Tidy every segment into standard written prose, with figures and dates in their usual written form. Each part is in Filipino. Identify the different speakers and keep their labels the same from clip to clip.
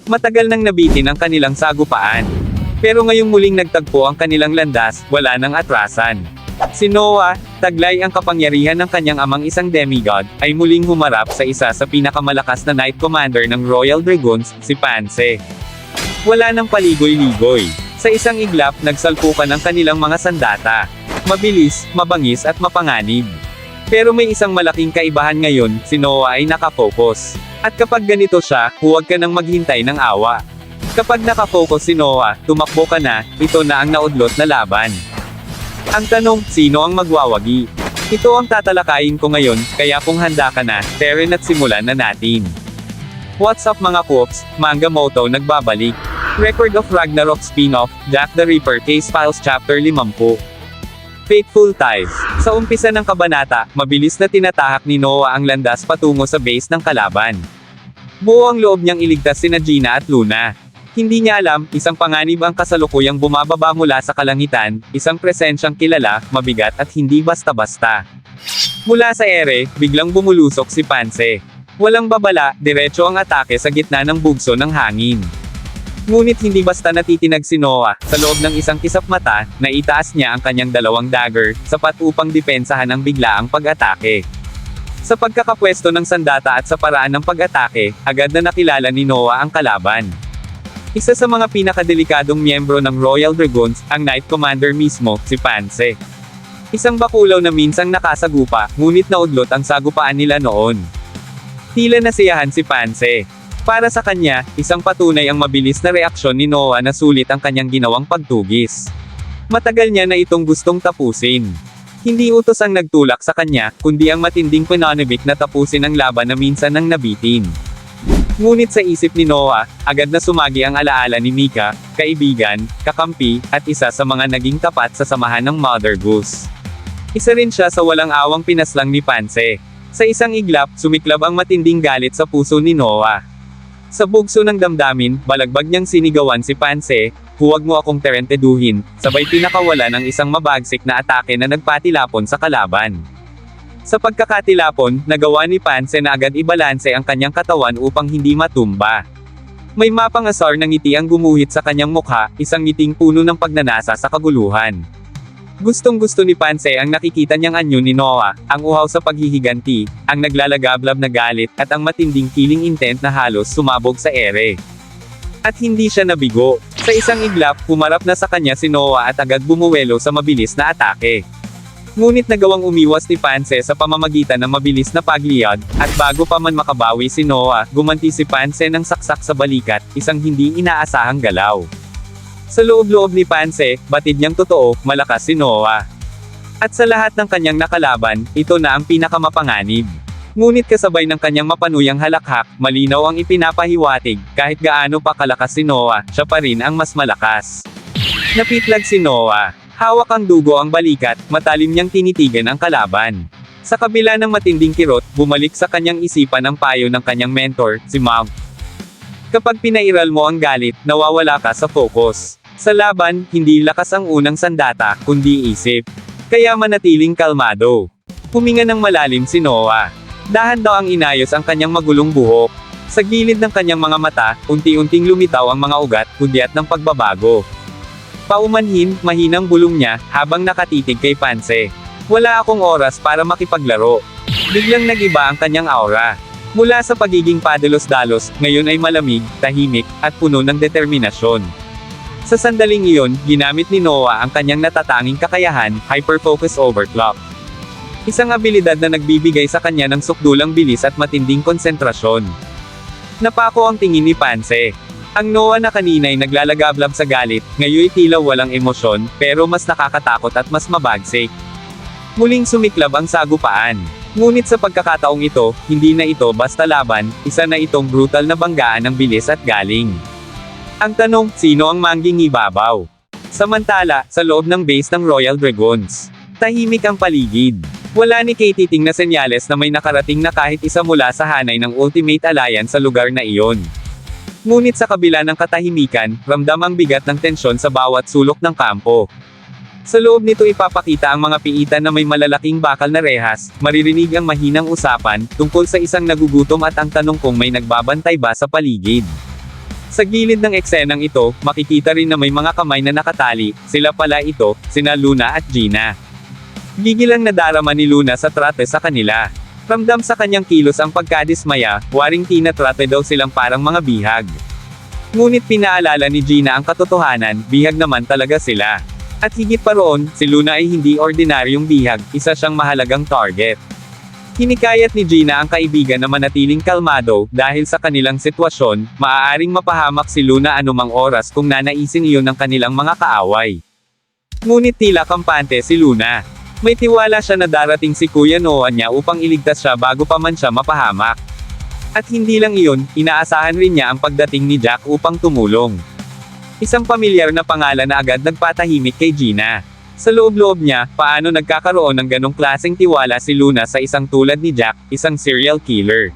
Speaker 1: Matagal nang nabitin ang kanilang sagupaan. Pero ngayong muling nagtagpo ang kanilang landas, wala nang atrasan. Si Noah, taglay ang kapangyarihan ng kanyang amang isang demigod, ay muling humarap sa isa sa pinakamalakas na Knight Commander ng Royal Dragoons, si Pansy. Wala nang paligoy-ligoy. Sa isang iglap, nagsalpukan ang kanilang mga sandata. Mabilis, mabangis at mapanganib. Pero may isang malaking kaibahan ngayon, si Noah ay nakafocus. At kapag ganito siya, huwag ka nang maghintay ng awa. Kapag nakafocus si Noah, tumakbo ka na, ito na ang naudlot na laban. Ang tanong, sino ang magwawagi? Ito ang tatalakayin ko ngayon, kaya kung handa ka na, Teren at simulan na natin. What's up mga Coops, Manga Moto nagbabalik. Record of Ragnarok spin-off, Jack the Ripper Case Files Chapter 50. Fateful Ties. Sa umpisa ng kabanata, mabilis na tinatahak ni Noah ang landas patungo sa base ng kalaban. Buo ang loob niyang iligtas sina Gina at Luna. Hindi niya alam, isang panganib ang kasalukuyang bumababa mula sa kalangitan, isang presensyang kilala, mabigat at hindi basta-basta. Mula sa ere, biglang bumulusok si Pansy. Walang babala, diretso ang atake sa gitna ng bugso ng hangin. Ngunit hindi basta natitinag si Noah, sa loob ng isang kisap mata, naitaas niya ang kanyang dalawang dagger, sapat upang depensahan ang biglaang pag-atake. Sa pagkakapwesto ng sandata at sa paraan ng pag-atake, agad na nakilala ni Noah ang kalaban. Isa sa mga pinakadelikadong miyembro ng Royal Dragoons, ang Knight Commander mismo, si Pansy. Isang bakulaw na minsang nakasagupa, ngunit naudlot ang sagupaan nila noon. Tila nasiyahan si Pansy. Para sa kanya, isang patunay ang mabilis na reaksyon ni Noah na sulit ang kanyang ginawang pagtugis. Matagal niya na itong gustong tapusin. Hindi utos ang nagtulak sa kanya, kundi ang matinding pananabik na tapusin ang laban na minsan nang nabitin. Ngunit sa isip ni Noah, agad na sumagi ang alaala ni Mika, kaibigan, kakampi, at isa sa mga naging tapat sa samahan ng Mother Goose. Isa rin siya sa walang awang pinaslang ni Pansy. Sa isang iglap, sumiklab ang matinding galit sa puso ni Noah. Sa bugso ng damdamin, balagbag niyang sinigawan si Pansy, "Huwag mo akong terenteduhin," sabay pinakawala ng isang mabagsik na atake na nagpatilapon sa kalaban. Sa pagkakatilapon, nagawa ni Pansy na agad ibalanse ang kanyang katawan upang hindi matumba. May mapangasar na ngiti ang gumuhit sa kanyang mukha, isang ngiting puno ng pagnanasa sa kaguluhan. Gustong-gusto ni Pansy ang nakikita niyang anyo ni Noah, ang uhaw sa paghihiganti, ang naglalagablab na galit, at ang matinding killing intent na halos sumabog sa ere. At hindi siya nabigo. Sa isang iglap, humarap na sa kanya si Noah at agad bumuwelo sa mabilis na atake. Ngunit nagawang umiwas ni Pansy sa pamamagitan ng mabilis na pagliyad, at bago pa man makabawi si Noah, gumanti si Pansy ng saksak sa balikat, isang hindi inaasahang galaw. Sa loob-loob ni Pansy, batid niyang totoo, malakas si Noah. At sa lahat ng kanyang nakalaban, ito na ang pinakamapanganib. Ngunit kasabay ng kanyang mapanuyang halakhak, malinaw ang ipinapahiwatig, kahit gaano pa kalakas si Noah, siya pa rin ang mas malakas. Napitlag si Noah. Hawak ang dugo ang balikat, matalim niyang tinitigan ang kalaban. Sa kabila ng matinding kirot, bumalik sa kanyang isipan ang payo ng kanyang mentor, si Mount. Kapag pinairal mo ang galit, nawawala ka sa focus. Sa laban, hindi lakas ang unang sandata, kundi isip. Kaya manatiling kalmado. Huminga ng malalim si Noah. Dahan daw ang inayos ang kanyang magulong buhok. Sa gilid ng kanyang mga mata, unti-unting lumitaw ang mga ugat, hudyat ng pagbabago. Paumanhin, mahinang bulong niya, habang nakatitig kay Pansy. "Wala akong oras para makipaglaro." Biglang nag-iba ang kanyang aura. Mula sa pagiging padalos-dalos, ngayon ay malamig, tahimik, at puno ng determinasyon. Sa sandaling iyon, ginamit ni Noah ang kanyang natatanging kakayahan, Hyperfocus Overclock. Isang abilidad na nagbibigay sa kanya ng sukdulang bilis at matinding konsentrasyon. Napako ang tingin ni Pansy. Ang Noah na kanina'y naglalagablab sa galit, ngayon tila walang emosyon, pero mas nakakatakot at mas mabagsik. Muling sumiklab ang sagupaan. Ngunit sa pagkakataong ito, hindi na ito basta laban, isa na itong brutal na banggaan ng bilis at galing. Ang tanong, sino ang mangging ibabaw? Samantala, sa loob ng base ng Royal Dragoons, tahimik ang paligid. Wala ni Katie na senyales na may nakarating na kahit isa mula sa hanay ng Ultimate Alliance sa lugar na iyon. Ngunit sa kabila ng katahimikan, ramdam ang bigat ng tensyon sa bawat sulok ng kampo. Sa loob nito ipapakita ang mga piitan na may malalaking bakal na rehas, maririnig ang mahinang usapan, tungkol sa isang nagugutom at ang tanong kung may nagbabantay ba sa paligid. Sa gilid ng eksenang ito, makikita rin na may mga kamay na nakatali, sila pala ito, sina Luna at Gina. Gigilang nadarama ni Luna sa trate sa kanila. Ramdam sa kanyang kilos ang pagkadismaya, waring tinatrate daw silang parang mga bihag. Ngunit pinaalala ni Gina ang katotohanan, bihag naman talaga sila. At higit pa roon, si Luna ay hindi ordinaryong bihag, isa siyang mahalagang target. Hinikayat ni Gina ang kaibigan na manatiling kalmado, dahil sa kanilang sitwasyon, maaaring mapahamak si Luna anumang oras kung nanaisin iyon ng kanilang mga kaaway. Ngunit tila kampante si Luna. May tiwala siya na darating si Kuya Noah niya upang iligtas siya bago pa man siya mapahamak. At hindi lang iyon, inaasahan rin niya ang pagdating ni Jack upang tumulong. Isang pamilyar na pangalan na agad nagpatahimik kay Gina. Sa loob-loob niya, paano nagkakaroon ng ganong klaseng tiwala si Luna sa isang tulad ni Jack, isang serial killer.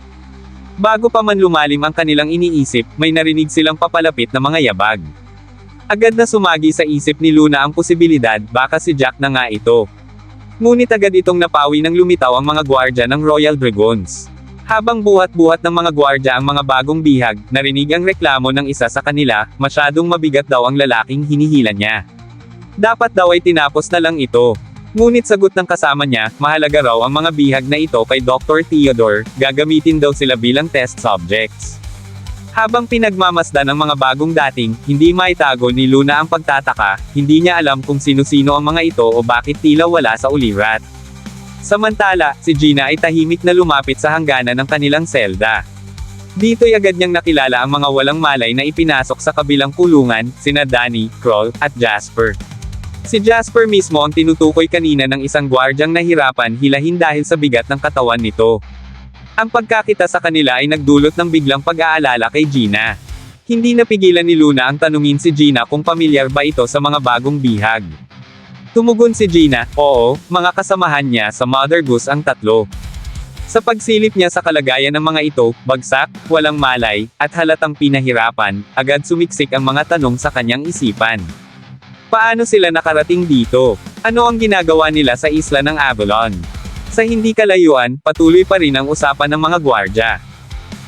Speaker 1: Bago pa man lumalim ang kanilang iniisip, may narinig silang papalapit na mga yabag. Agad na sumagi sa isip ni Luna ang posibilidad, baka si Jack na nga ito. Ngunit agad itong napawi nang lumitaw ang mga gwardya ng Royal Dragoons. Habang buhat-buhat ng mga gwardya ang mga bagong bihag, narinig ang reklamo ng isa sa kanila, masyadong mabigat daw ang lalaking hinihila niya. Dapat daw ay tinapos na lang ito. Ngunit sagot ng kasama niya, mahalaga raw ang mga bihag na ito kay Dr. Theodore, gagamitin daw sila bilang test subjects. Habang pinagmamasdan ng mga bagong dating, hindi maitago ni Luna ang pagtataka, hindi niya alam kung sino-sino ang mga ito o bakit tila wala sa ulirat. Samantala, si Gina ay tahimik na lumapit sa hangganan ng kanilang selda. Dito'y agad niyang nakilala ang mga walang malay na ipinasok sa kabilang kulungan, sina Danny, Kroll, at Jasper. Si Jasper mismo ang tinutukoy kanina ng isang gwardyang nahirapan hilahin dahil sa bigat ng katawan nito. Ang pagkakita sa kanila ay nagdulot ng biglang pag-aalala kay Gina. Hindi napigilan ni Luna ang tanungin si Gina kung pamilyar ba ito sa mga bagong bihag. Tumugon si Gina, oo, mga kasamahan niya sa Mother Goose ang tatlo. Sa pagsilip niya sa kalagayan ng mga ito, bagsak, walang malay, at halatang pinahirapan, agad sumiksik ang mga tanong sa kanyang isipan. Paano sila nakarating dito? Ano ang ginagawa nila sa isla ng Avalon? Sa hindi kalayuan, patuloy pa rin ang usapan ng mga gwardya.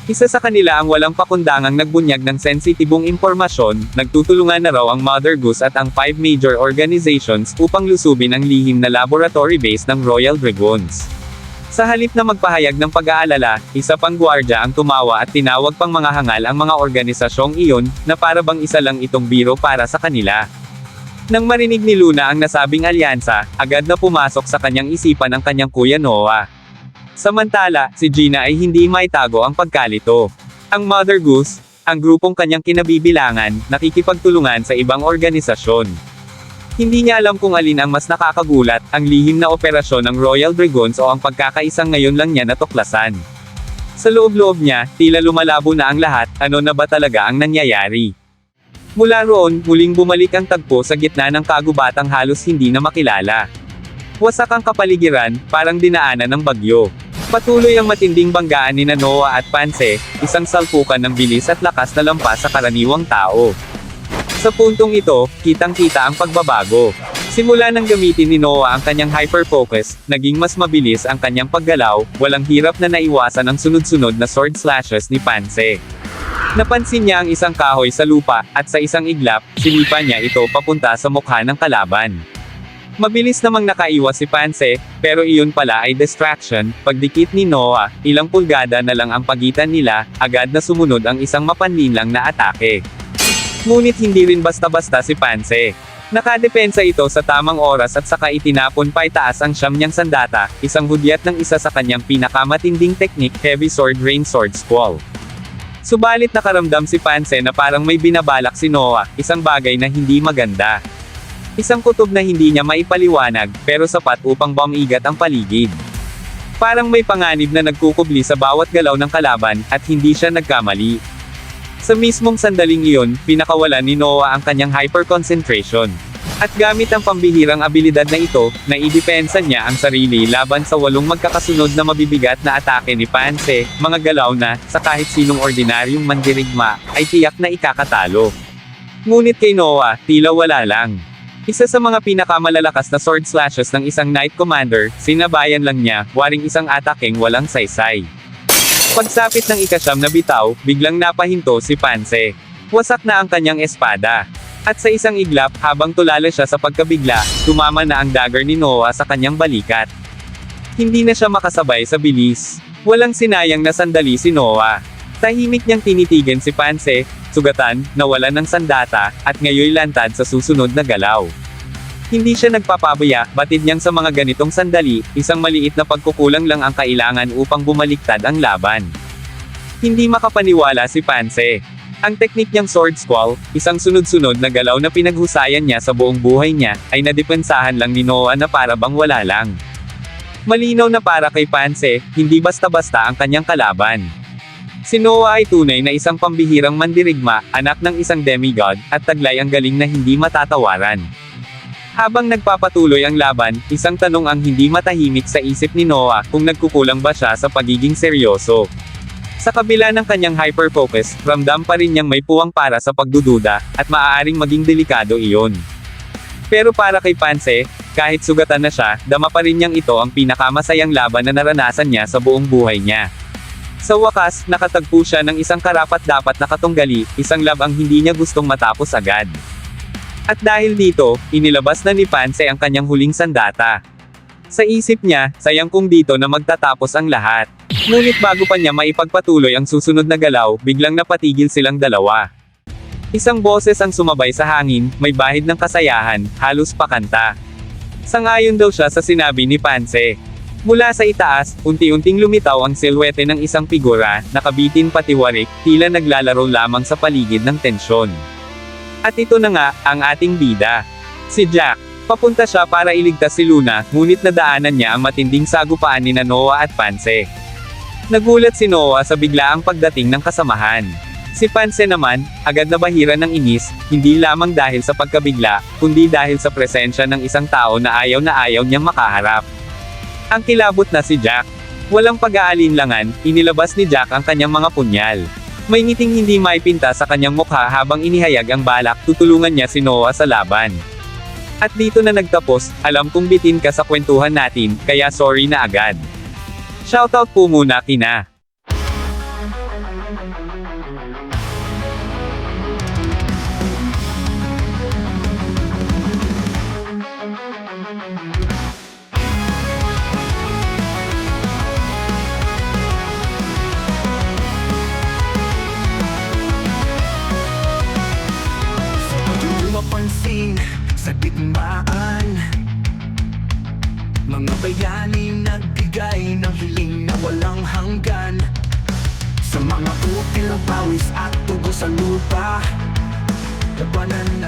Speaker 1: Isa sa kanila ang walang pakundangang nagbunyag ng sensitibong impormasyon, nagtutulungan na raw ang Mother Goose at ang 5 major organizations upang lusubin ang lihim na laboratory base ng Royal Dragoons. Sa halip na magpahayag ng pag-aalala, isa pang gwardya ang tumawa at tinawag pang mga hangal ang mga organisasyong iyon, na para bang isa lang itong biro para sa kanila. Nang marinig ni Luna ang nasabing alyansa, agad na pumasok sa kanyang isipan ang kanyang Kuya Noah. Samantala, si Gina ay hindi maitago ang pagkalito. Ang Mother Goose, ang grupong kanyang kinabibilangan, nakikipagtulungan sa ibang organisasyon. Hindi niya alam kung alin ang mas nakakagulat, ang lihim na operasyon ng Royal Dragoons o ang pagkakaisang ngayon lang niya natuklasan. Sa loob-loob niya, tila lumalabo na ang lahat, ano na ba talaga ang nangyayari? Mula roon, muling bumalik ang tagpo sa gitna ng kagubatang halos hindi na makilala. Wasak ang kapaligiran, parang dinaanan ng bagyo. Patuloy ang matinding banggaan ni Noah at Pansy, isang salpukan ng bilis at lakas na lampas sa karaniwang tao. Sa puntong ito, kitang-kita ang pagbabago. Simula nang gamitin ni Noah ang kanyang hyper-focus, naging mas mabilis ang kanyang paggalaw, walang hirap na naiwasan ang sunod-sunod na sword slashes ni Pansy. Napansin niya ang isang kahoy sa lupa, at sa isang iglap, sinipa niya ito papunta sa mukha ng kalaban. Mabilis namang nakaiwas si Pansy, pero iyon pala ay distraction. Pagdikit ni Noah, ilang pulgada na lang ang pagitan nila, agad na sumunod ang isang mapanlinlang na atake. Ngunit hindi rin basta-basta si Pansy. Nakadepensa ito sa tamang oras at saka itinapon paitaas ang siyam niyang sandata, isang hudyat ng isa sa kanyang pinakamatinding teknik, Heavy Sword Rain Sword Squall. Subalit nakaramdam si Pansy na parang may binabalak si Noah, isang bagay na hindi maganda. Isang kutob na hindi niya maipaliwanag, pero sapat upang bumigat ang paligid. Parang may panganib na nagkukubli sa bawat galaw ng kalaban, at hindi siya nagkamali. Sa mismong sandaling iyon, pinakawalan ni Noah ang kanyang hyper-concentration. At gamit ang pambihirang abilidad na ito, naidepensa niya ang sarili laban sa 8 magkakasunod na mabibigat na atake ni Pansy, mga galaw na, sa kahit sinong ordinaryong mandirigma, ay tiyak na ikakatalo. Ngunit kay Noah, tila wala lang. Isa sa mga pinakamalalakas na sword slashes ng isang Knight Commander, sinabayan lang niya, waring isang atakeng walang saysay. Pagsapit ng ika-9 na bitaw, biglang napahinto si Pansy. Wasak na ang kanyang espada. At sa isang iglap, habang tulala siya sa pagkabigla, tumama na ang dagger ni Noah sa kanyang balikat. Hindi na siya makasabay sa bilis. Walang sinayang na sandali si Noah. Tahimik niyang tinitigan si Pansy, sugatan, nawalan ng sandata, at ngayoy lantad sa susunod na galaw. Hindi siya nagpapabaya, batid niyang sa mga ganitong sandali, isang maliit na pagkukulang lang ang kailangan upang bumaliktad ang laban. Hindi makapaniwala si Pansy. Ang teknik niyang sword squall, isang sunod-sunod na galaw na pinaghusayan niya sa buong buhay niya, ay nadepensahan lang ni Noah na para bang wala lang. Malinaw na para kay Pansy, hindi basta-basta ang kanyang kalaban. Si Noah ay tunay na isang pambihirang mandirigma, anak ng isang demigod, at taglay ang galing na hindi matatawaran. Habang nagpapatuloy ang laban, isang tanong ang hindi matahimik sa isip ni Noah, kung nagkukulang ba siya sa pagiging seryoso. Sa kabila ng kanyang hyper-focus, ramdam pa rin niyang may puwang para sa pagdududa, at maaaring maging delikado iyon. Pero para kay Pansy, kahit sugatan na siya, dama pa rin niyang ito ang pinakamasayang laban na naranasan niya sa buong buhay niya. Sa wakas, nakatagpo siya ng isang karapat-dapat na katunggali, isang lab ang hindi niya gustong matapos agad. At dahil dito, inilabas na ni Pansy ang kanyang huling sandata. Sa isip niya, sayang kung dito na magtatapos ang lahat. Ngunit bago pa niya maipagpatuloy ang susunod na galaw, biglang napatigil silang dalawa. Isang boses ang sumabay sa hangin, may bahid ng kasayahan, halos pakanta. Sangayon daw siya sa sinabi ni Pansy. Mula sa itaas, unti-unting lumitaw ang silhwete ng isang figura, nakabitin patiwarik, tila naglalaro lamang sa paligid ng tensyon. At ito na nga, ang ating bida. Si Jack. Papunta siya para iligtas si Luna, ngunit nadaanan niya ang matinding sagupaan ni Noah at Pansy. Nagulat si Noah sa biglaang pagdating ng kasamahan. Si Pansy naman, agad na bahira ng inis, hindi lamang dahil sa pagkabigla, kundi dahil sa presensya ng isang tao na ayaw niyang makaharap. Ang kilabot na si Jack. Walang pag-aalinlangan, inilabas ni Jack ang kanyang mga punyal. May ngiting hindi maipinta sa kanyang mukha habang inihayag ang balak, tutulungan niya si Noah sa laban. At dito na nagtapos, alam kong bitin ka sa kwentuhan natin, kaya sorry na agad. Shoutout po muna kina
Speaker 2: mapansin sa digmaan, mga bayani nagbigay ng hiling na walang hanggan. Sa mga util ng pawis at tugo sa lupa, labanan